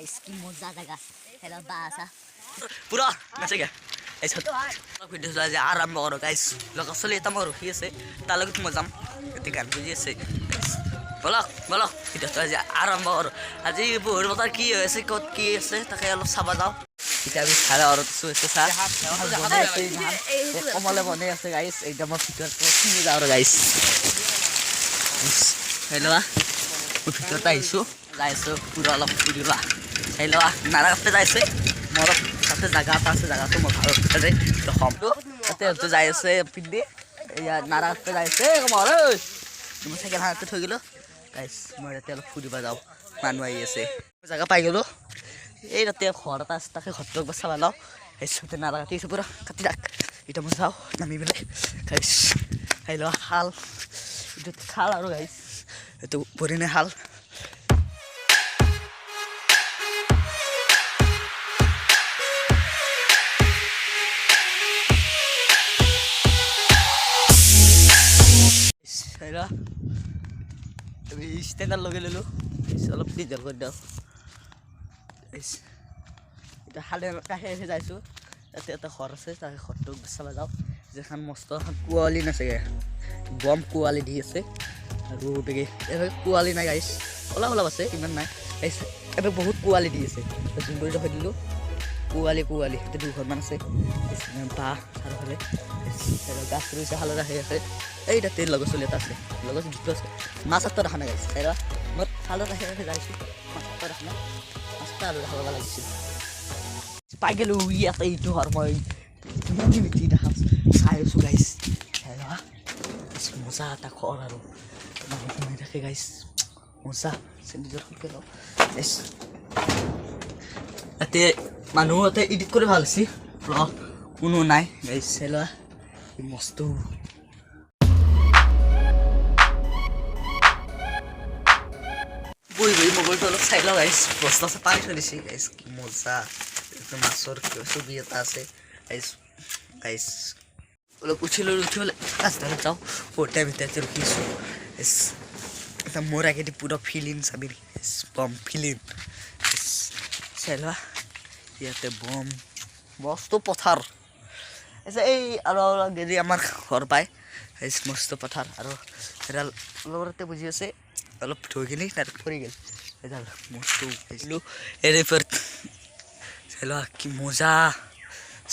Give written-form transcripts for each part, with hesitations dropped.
Guys की मजा जगह hello बासा পুৰা নাচে গে এই ছত ভিডিও আজি আৰম্ভ কৰো গাইস লগা চলি এটা মই ৰখি আছে তাৰ লগত মই যাম এতে গান বুজি আছে বলক বলক ভিডিওটো আজি আৰম্ভ কৰো আজি বহুত বতৰ কি হৈছে ক'ত কি আছে তাকে অলপ চাবা যাও এতিয়া আমি খালা আৰু কিছু আছে চা কমলে বনে আছে গাইস একদম ভিতৰত কিনি যাও আৰু গাইস হেল্ল ভিতৰত আহিছো যাইছো পুৰা অলপ ফুৰিবা হেল্ল নাৰাতে যাইছে মোৰ তাতে জায়গা আছে জায়গাটো মই ভাল আছে দেখামটো তাতে যাই আছে পিন্দি ইয়া নাৰাতে যাইছে মোৰ তুমি চাইকেল হাতে থৈ গলো গাইস মই তাতে অলপ ফুৰিবা যাও মানুহ আহি আছে জায়গা পাই গলো এই তাতে ঘৰ এটা আছে তাকে ঘৰটো একবাৰ চাবা লও এই সাথে নাৰাতে আছে পুৰা কাটি রাখ এটা মই যাও নামি বেলে গাইস হেল্ল হাল এটা খাল আৰু গাইস এটো পরিনে হাল Hello. Tapi stand lagi dulu. Salap di jalan dah. Guys. Kita halir kahir saya itu. Tapi ada khorus saya khortuk besar jauh. Jangan mosto kuali nasi ya. Bom kuali dia sih. Aduh begi. Kuali na guys. Olah olah besar. Iman na. Guys. Ada बहुत kuali dia sih. Terus boleh dah dulu. Kuali. Itu dua mana sih. Nampak. Harus boleh. গাছ রয়েছে হালো রাখে আছে এইটা তেল লগো চলে আছে লগো দুটো আছে মাছ তো রাখা না গাইছে তাইরা মোর হালো রাখে যাইছি মাছ তো রাখা না মাছটা আলু রাখা লাগছে পাই গেল ইয়াতে এইটো হরময় মিটি মিটি দেখা চাইছো গাইস তাইরা মজা এটা খর আৰু মানে দেখে গাইস মজা সেন্দিজৰ কেলো এস এতে মানুহতে এডিট কৰি ভাল হৈছে কোনো নাই গাইস হেলো মস্ত বই মোবাইলটো অলপ চাই লওঁ গাইছ বস্তা আছে পানী থৈ দিছে গাইছ কি মজা একদম মাছৰ ছবি এটা আছে গাইছ অলপ উঠি হ'লে ৰাস্তালৈ যাওঁ বহুত টাইম এতিয়া ৰখিছোঁ এটা মোৰ আগেদি পুৰা ফিলিং চাবি বম ফিলিং চাই লোৱা ইয়াতে বম মস্ত পথাৰ এই আৰু যদি আমাৰ ঘৰ পায় এই মস্ত পথাৰ আৰু এডাল লগতে বুজি আছে অলপ থৈ কিনি তাত পৰি গ'ল এডাল মস্ত পাইছিলোঁ এৰে ফৰ চাইলোৱা কি মজা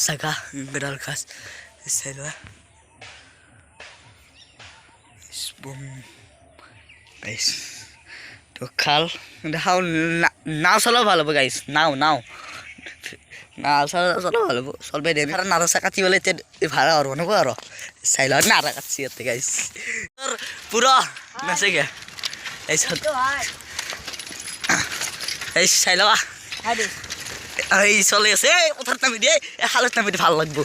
জাগা এডাল গাছ চাইলোৱা গাইছ তো খাল দেখাও নাও চলাও ভাল হ'ব গাইছ নাও চলো ভালো চলবে দে কারণ নারাসা কাটি বলে ভাড়া আর বানাবো আর চাইল নারা কাটছি এতে গাইস পুরো নাচে গে এই চাইলবা এই চলে আছে পথার নামি দিয়ে হালত নামি ভাল লাগবো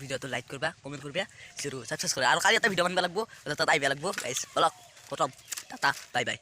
ভিডিওটো লাইক করবা কমেন্ট করবা জিরো সাবস্ক্রাইব করে আর কালি একটা ভিডিও বানাবা লাগবো তাত আইবা লাগবো গাইস বলক প্রথম টাটা বাই বাই